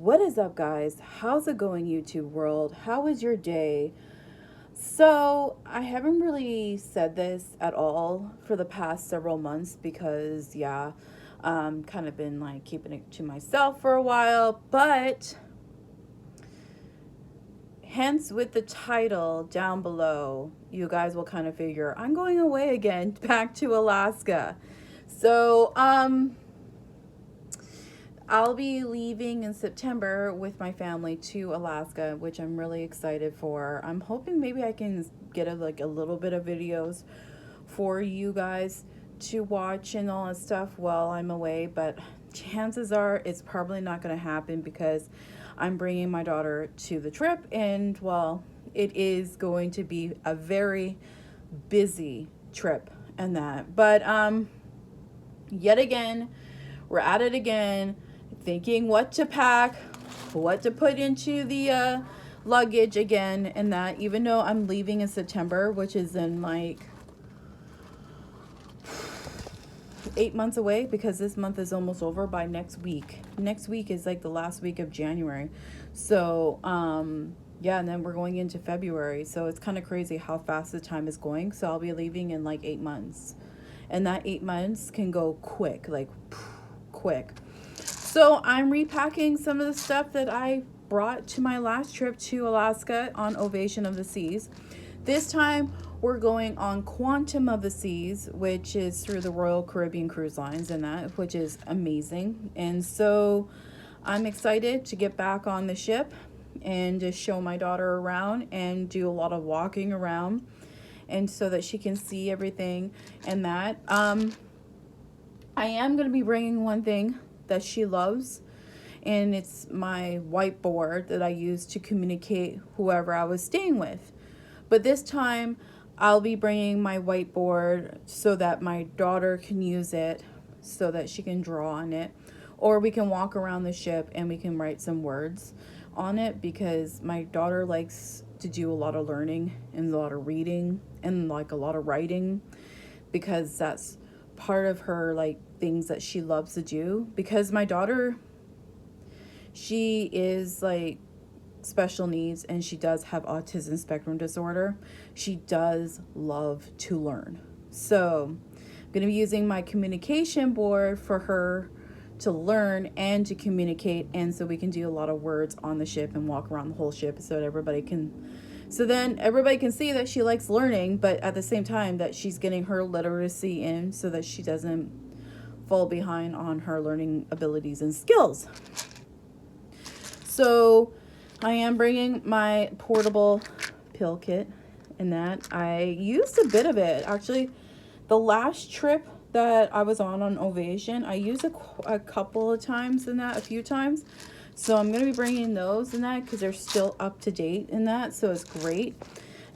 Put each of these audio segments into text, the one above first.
What is up, guys? How's it going, YouTube world? How was your day? So, I haven't really said this at all for the past several months because, yeah, kind of been like keeping it to myself for a while, but hence with the title down below, you guys will kind of figure I'm going away again back to Alaska. So, I'll be leaving in September with my family to Alaska, which I'm really excited for. I'm hoping maybe I can get a little bit of videos for you guys to watch and all that stuff while I'm away, but chances are it's probably not going to happen because I'm bringing my daughter to the trip, and well, it is going to be a very busy trip and that. But yet again, we're at it again, thinking what to pack, what to put into the luggage again, and that even though I'm leaving in September, which is in like 8 months away, because this month is almost over by next week. Next week is like the last week of January. So, yeah, and then we're going into February. So it's kind of crazy how fast the time is going. So I'll be leaving in like 8 months. And that 8 months can go quick, like quick. So I'm repacking some of the stuff that I brought to my last trip to Alaska on Ovation of the Seas. This time we're going on Quantum of the Seas, which is through the Royal Caribbean Cruise Lines, and that, which is amazing. And so I'm excited to get back on the ship and just show my daughter around and do a lot of walking around, and so that she can see everything and that. I am going to be bringing one thing that she loves, and it's my whiteboard that I use to communicate whoever I was staying with. But this time I'll be bringing my whiteboard so that my daughter can use it, so that she can draw on it, or we can walk around the ship and we can write some words on it, because my daughter likes to do a lot of learning and a lot of reading and like a lot of writing, because that's part of her like things that she loves to do. Because my daughter, she is like special needs and she does have autism spectrum disorder. She does love to learn. So I'm going to be using my communication board for her to learn and to communicate, and so we can do a lot of words on the ship and walk around the whole ship so then everybody can see that she likes learning, but at the same time that she's getting her literacy in so that she doesn't fall behind on her learning abilities and skills. So I am bringing my portable pill kit, and that I used a bit of it. Actually, the last trip that I was on Ovation, I used a couple of times in that, a few times. So I'm going to be bringing those in that because they're still up to date in that. So it's great.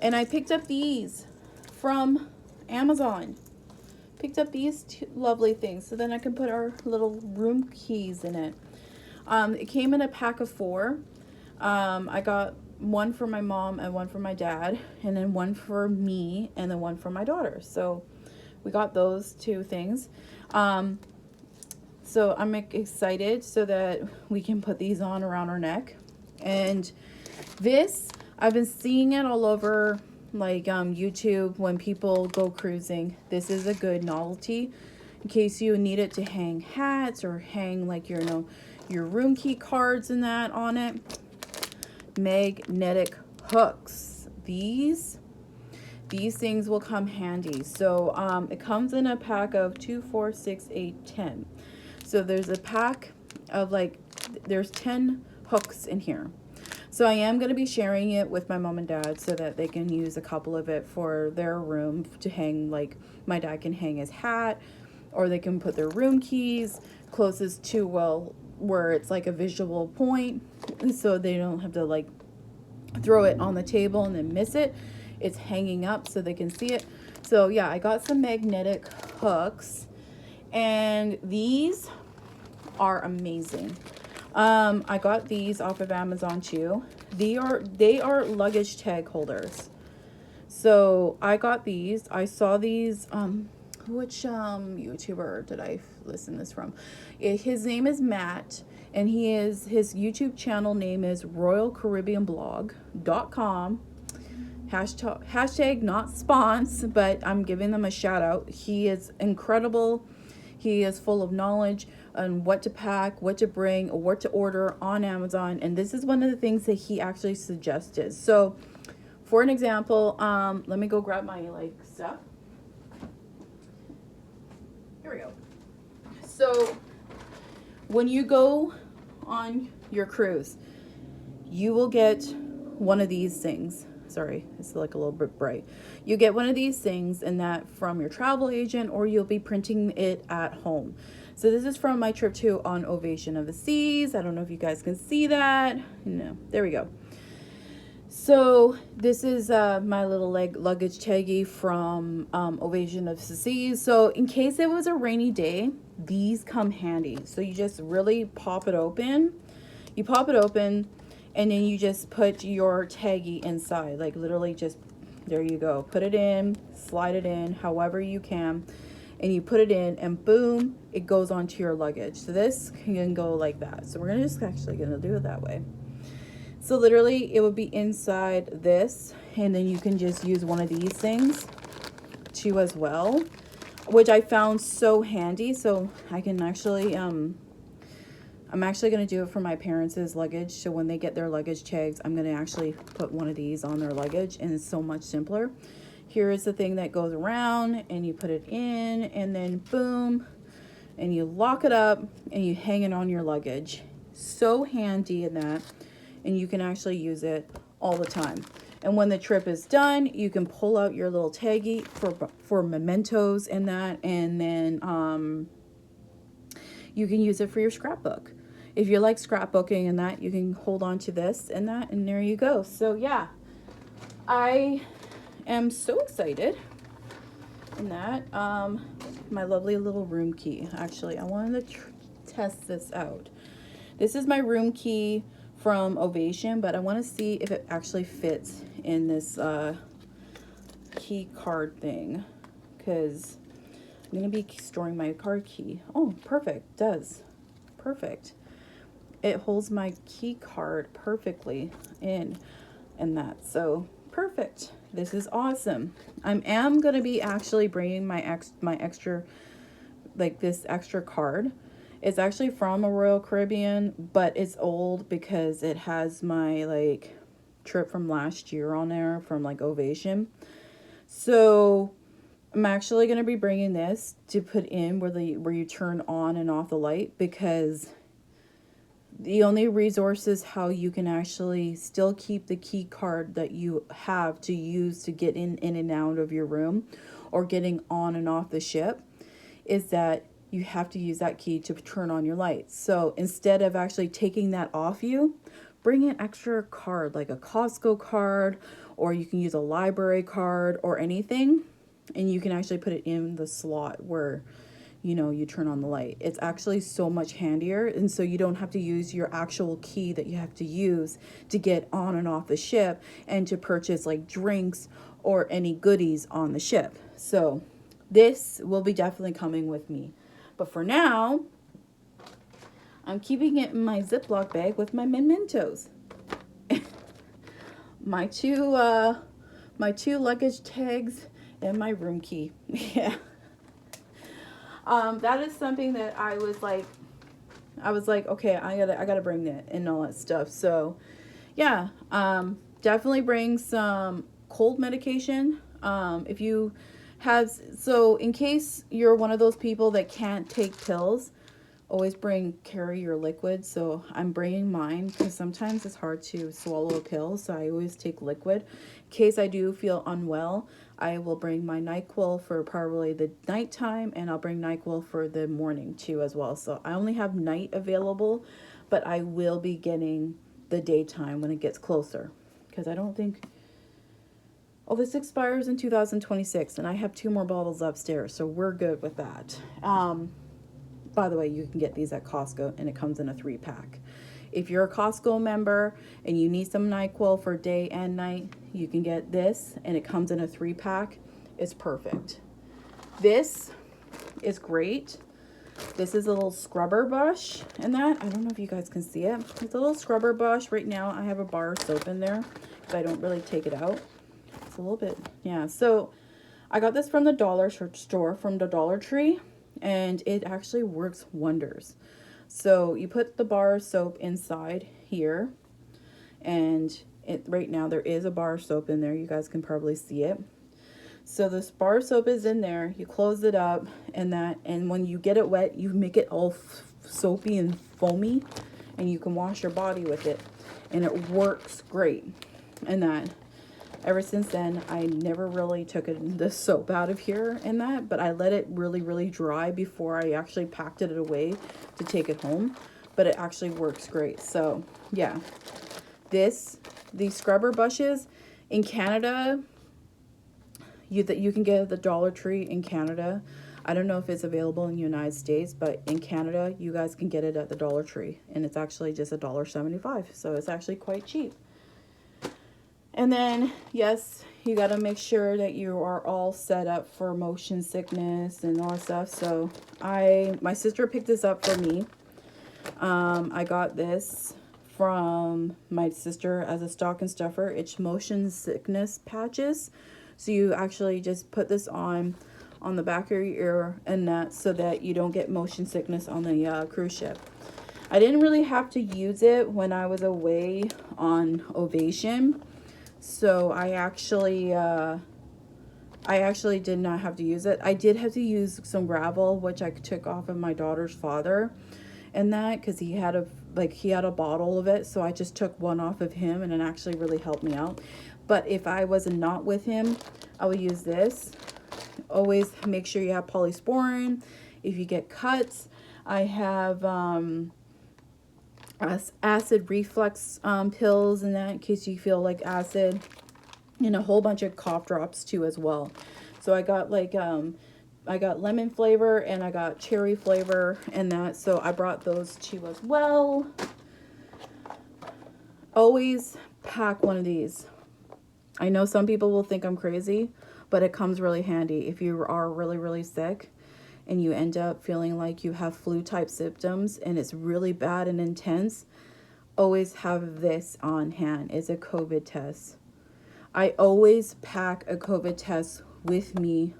And I picked up these from Amazon. Picked up these two lovely things. So then I can put our little room keys in it. It came in a pack of 4. I got one for my mom and one for my dad, and then one for me, and then one for my daughter. So we got those 2 things. So I'm excited so that we can put these on around our neck. And this, I've been seeing it all over like YouTube when people go cruising. This is a good novelty in case you need it to hang hats or hang like your room key cards and that on it. Magnetic hooks. These things will come handy. So it comes in a pack of 2, 4, 6, 8, 10. So there's a pack of there's 10 hooks in here. So I am going to be sharing it with my mom and dad so that they can use a couple of it for their room to hang. Like my dad can hang his hat, or they can put their room keys closest to, well, where it's like a visual point, so they don't have to like throw it on the table and then miss it. It's hanging up so they can see it. So yeah, I got some magnetic hooks, and these are amazing. I got these off of Amazon too. They are luggage tag holders. So I got these. I saw these. Which YouTuber did I listen this from? His name is Matt, And his YouTube channel name is royalcaribbeanblog.com. Hashtag not spons, but I'm giving them a shout out. He is incredible. He is full of knowledge on what to pack, what to bring, or what to order on Amazon. And this is one of the things that he actually suggested. So for an example, let me go grab my stuff. Here we go. So when you go on your cruise, you will get one of these things. Sorry, it's like a little bit bright. You get one of these things, and that from your travel agent, or you'll be printing it at home. So this is from my trip to on Ovation of the Seas. I don't know if you guys can see that. No, there we go. So this is my little luggage taggy from Ovation of the Seas. So in case it was a rainy day, these come handy. So you just really pop it open. You pop it open, and then you just put your taggy inside. Like literally just, there you go. Put it in, slide it in, however you can. And you put it in, and boom, it goes onto your luggage. So this can go like that. So we're actually gonna do it that way. So literally it would be inside this, and then you can just use one of these things too as well, which I found so handy. So I can actually, I'm actually going to do it for my parents' luggage. So when they get their luggage tags, I'm going to actually put one of these on their luggage, and it's so much simpler. Here is the thing that goes around, and you put it in, and then boom, and you lock it up, and you hang it on your luggage. So handy in that. And you can actually use it all the time. And when the trip is done, you can pull out your little taggy for mementos and that, and then you can use it for your scrapbook. If you like scrapbooking and that, you can hold on to this and that, and there you go. So yeah, I am so excited in that. My lovely little room key. Actually, I wanted to test this out. This is my room key from Ovation, but I want to see if it actually fits in this key card thing, because I'm going to be storing my card key. Oh, perfect. Does. Perfect. It holds my key card perfectly in that. So perfect. This is awesome. I am going to be actually bringing my extra, like this extra card. It's actually from a Royal Caribbean, but it's old because it has my trip from last year on there from Ovation. So I'm actually going to be bringing this to put in where you turn on and off the light, because the only resource is how you can actually still keep the key card that you have to use to get in and out of your room or getting on and off the ship, is that you have to use that key to turn on your lights. So instead of actually taking that off you, bring an extra card, like a Costco card, or you can use a library card or anything, and you can actually put it in the slot where, you turn on the light. It's actually so much handier, and so you don't have to use your actual key that you have to use to get on and off the ship and to purchase drinks or any goodies on the ship. So this will be definitely coming with me. But for now, I'm keeping it in my Ziploc bag with my mementos. my two luggage tags and my room key. Yeah. That is something that I was like, okay, I gotta bring that and all that stuff. So yeah, definitely bring some cold medication. If you so in case you're one of those people that can't take pills, always carry your liquid. So I'm bringing mine because sometimes it's hard to swallow a pill. So I always take liquid. In case I do feel unwell, I will bring my NyQuil for probably the nighttime, and I'll bring NyQuil for the morning too as well. So I only have night available, but I will be getting the daytime when it gets closer, because I don't think... Oh, this expires in 2026, and I have 2 more bottles upstairs, so we're good with that. By the way, you can get these at Costco, and it comes in a 3-pack. If you're a Costco member and you need some NyQuil for day and night, you can get this, and it comes in a 3-pack. It's perfect. This is great. This is a little scrubber brush and that. I don't know if you guys can see it. It's a little scrubber brush. Right now I have a bar of soap in there, but I don't really take it out. It's a little bit, yeah. So I got this from the dollar store, from the Dollar Tree, and it actually works wonders. So you put the bar of soap inside here, and right now there is a bar of soap in there. You guys can probably see it. So this bar of soap is in there. You close it up and when you get it wet, you make it all soapy and foamy, and you can wash your body with it, and it works great. And that, ever since then, I never really took the soap out of here and that, but I let it really, really dry before I actually packed it away to take it home. But it actually works great. So yeah, these scrubber brushes in Canada, you can get at the Dollar Tree in Canada. I don't know if it's available in the United States, but in Canada, you guys can get it at the Dollar Tree, and it's actually just $1.75, so it's actually quite cheap. And then, yes, you got to make sure that you are all set up for motion sickness and all that stuff. So my sister picked this up for me. I got this from my sister as a stocking stuffer. It's motion sickness patches. So you actually just put this on the back of your ear and that, so that you don't get motion sickness on the cruise ship. I didn't really have to use it when I was away on Ovation. So I actually did not have to use it. I did have to use some gravel, which I took off of my daughter's father and that, because he had a bottle of it. So I just took one off of him, and it actually really helped me out. But if I was not with him, I would use this. Always make sure you have polysporin. If you get cuts, I have acid reflux pills in that, in case you feel like acid, and a whole bunch of cough drops too as well. So I got I got lemon flavor and I got cherry flavor and that, so I brought those too as well. Always pack one of these. I know some people will think I'm crazy, but it comes really handy if you are really, really sick and you end up feeling like you have flu type symptoms and it's really bad and intense. Always have this on hand. It's a COVID test. I always pack a COVID test with me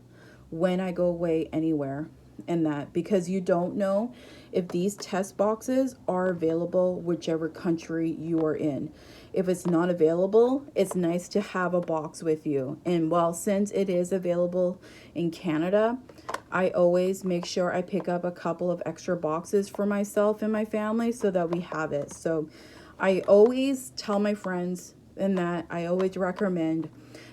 when I go away anywhere, and that, because you don't know if these test boxes are available whichever country you are in. If it's not available, it's nice to have a box with you. And well, since it is available in Canada, I always make sure I pick up a couple of extra boxes for myself and my family so that we have it. So I always tell my friends, and that I always recommend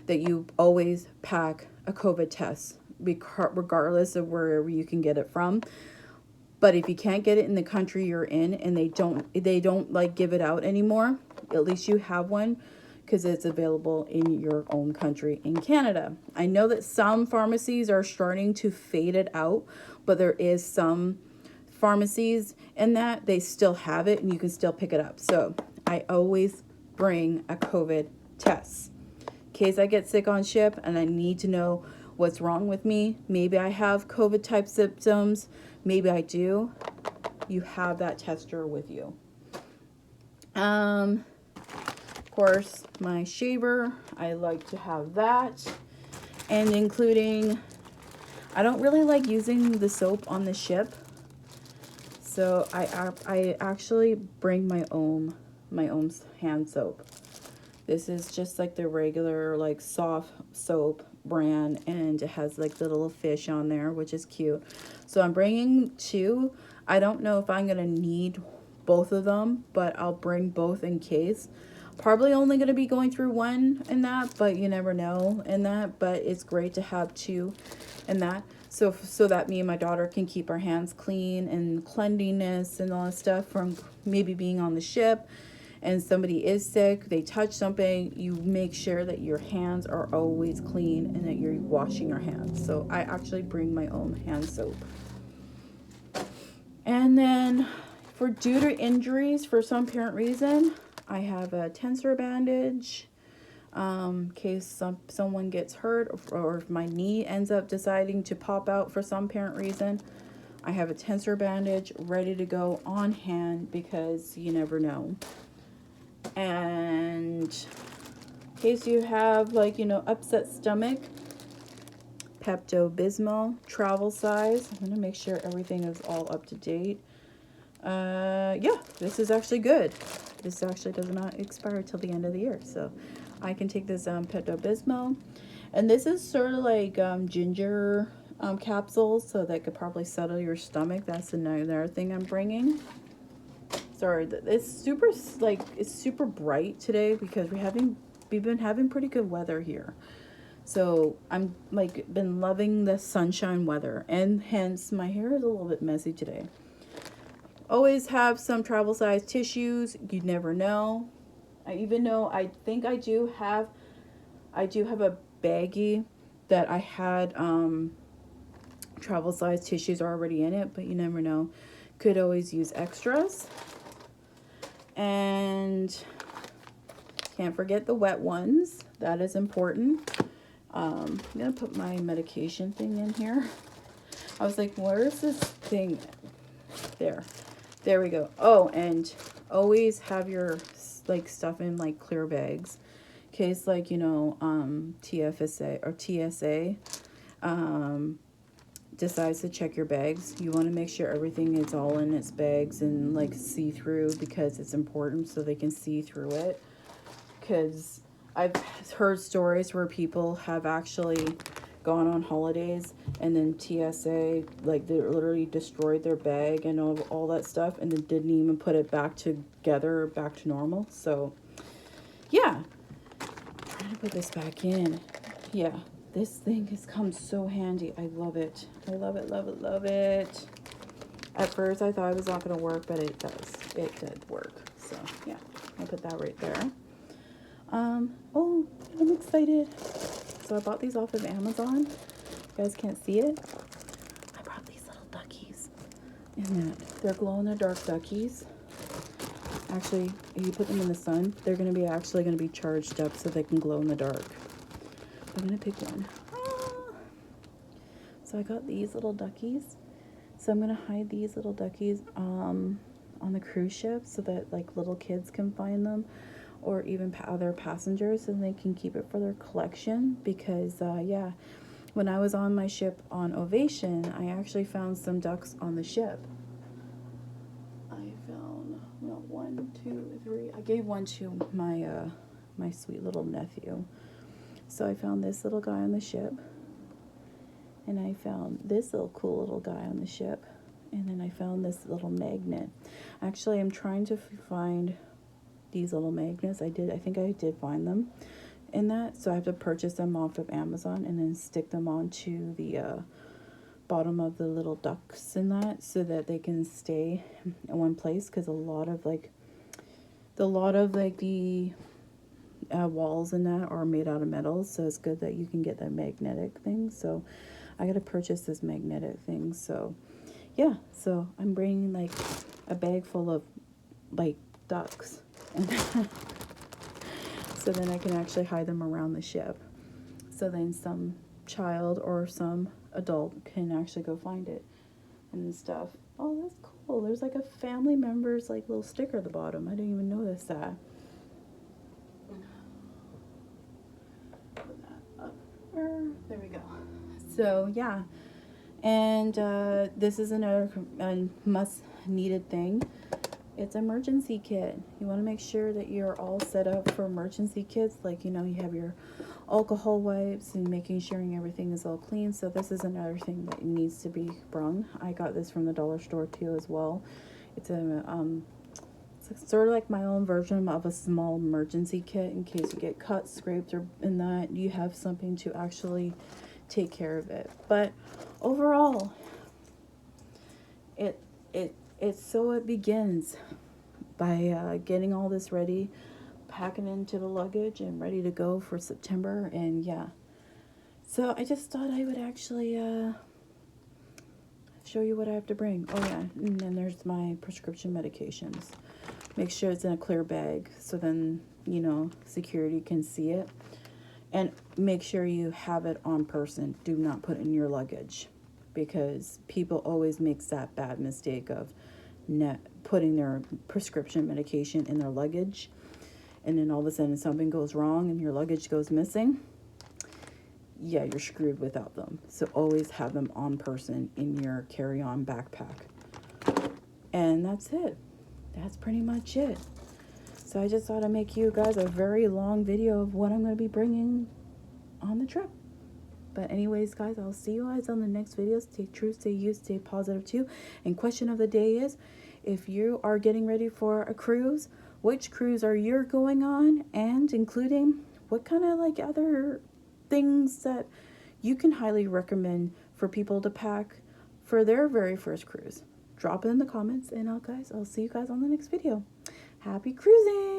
that you always pack a COVID test, regardless of wherever you can get it from. But if you can't get it in the country you're in, and they don't like give it out anymore, at least you have one, because it's available in your own country in Canada. I know that some pharmacies are starting to fade it out, but there is some pharmacies in that they still have it and you can still pick it up. So I always bring a COVID test in case I get sick on ship and I need to know what's wrong with me. Maybe I have COVID type symptoms. Maybe I do. You have that tester with you. Of course, my shaver, I like to have that. And including, I don't really like using the soap on the ship. So I actually bring my own hand soap. This is just like the regular like soft soap brand, and it has like the little fish on there, which is cute. So I'm bringing two. I don't know if I'm gonna need both of them, but I'll bring both in case. Probably only gonna be going through one in that, but you never know in that. But it's great to have two in that. So that me and my daughter can keep our hands clean and cleanliness and all that stuff from maybe being on the ship and somebody is sick, they touch something, you make sure that your hands are always clean and that you're washing your hands. So I actually bring my own hand soap. And then due to injuries for some apparent reason, I have a tensor bandage. In case someone gets hurt, or if my knee ends up deciding to pop out for some apparent reason, I have a tensor bandage ready to go on hand because you never know. And in case you have, like, upset stomach, Pepto-Bismol, travel size. I'm gonna make sure everything is all up to date. Yeah, this is actually good. This actually does not expire till the end of the year, so I can take this Pepto-Bismol. And this is sort of like ginger capsules, so that could probably settle your stomach. That's another thing I'm bringing. Sorry, it's super bright today because we've been having pretty good weather here. So I'm like been loving the sunshine weather, and hence my hair is a little bit messy today. Always have some travel size tissues. You never know. I think I do have a baggie that I had travel size tissues already in it, but you never know. Could always use extras. And can't forget the wet ones. That is important. I'm gonna put my medication thing in here. I was like, where is this thing? There we go. Oh, and always have your like stuff in like clear bags, in case like TFSA or TSA decides to check your bags. You want to make sure everything is all in its bags and like see through, because it's important so they can see through it. Because I've heard stories where people have actually gone on holidays and then TSA, like, they literally destroyed their bag and all that stuff, and then didn't even put it back together, back to normal. So yeah, I'm trying to put this back in. Yeah, this thing has come so handy. I love it. I love it, love it, love it. At first I thought it was not going to work, but it does. It did work. So yeah, I'll put that right there. Oh, I'm excited. So I bought these off of Amazon. You guys can't see it. I brought these little duckies. And they're glow-in-the-dark duckies. Actually, if you put them in the sun, they're going to be actually going to be charged up so they can glow in the dark. I'm going to pick one. So I got these little duckies. So I'm going to hide these little duckies on the cruise ship so that like little kids can find them, or even other passengers, and they can keep it for their collection. Because yeah, when I was on my ship on Ovation, I actually found some ducks on the ship. I found one, two, three. I gave one to my my sweet little nephew. So I found this little guy on the ship, and I found this little cool little guy on the ship, and then I found this little magnet. Actually, I'm trying to find these little magnets. I think I did find them in that, so I have to purchase them off of Amazon and then stick them onto the bottom of the little ducks in that, so that they can stay in one place. Because a lot of the walls in that are made out of metal, so it's good that you can get that magnetic thing. So I gotta purchase this magnetic thing. So yeah, so I'm bringing like a bag full of like ducks. So then I can actually hide them around the ship, so then some child or some adult can actually go find it and stuff. Oh, that's cool. There's like a family member's like little sticker at the bottom. I didn't even notice that. Put that up. There we go. So yeah, and this is another must needed thing. It's an emergency kit. You want to make sure that you're all set up for emergency kits. Like, you have your alcohol wipes and making sure everything is all clean. So this is another thing that needs to be brung. I got this from the dollar store too as well. It's it's sort of like my own version of a small emergency kit in case you get cut, scraped, or in that you have something to actually take care of it. But overall, it begins by getting all this ready, packing into the luggage and ready to go for September. And yeah, so I just thought I would actually show you what I have to bring. Oh yeah, and then there's my prescription medications. Make sure it's in a clear bag, so then security can see it. And make sure you have it on person. Do not put it in your luggage. because people always makes that bad mistake of putting their prescription medication in their luggage, and then all of a sudden something goes wrong and your luggage goes missing. Yeah, you're screwed without them. So always have them on person in your carry-on backpack. And that's it. That's pretty much it. So I just thought I'd make you guys a very long video of what I'm going to be bringing on the trip. But anyways, guys, I'll see you guys on the next video. Stay true, stay you, stay positive too. And question of the day is, if you are getting ready for a cruise, which cruise are you going on? And including what kind of like other things that you can highly recommend for people to pack for their very first cruise. Drop it in the comments, and I'll see you guys on the next video. Happy cruising!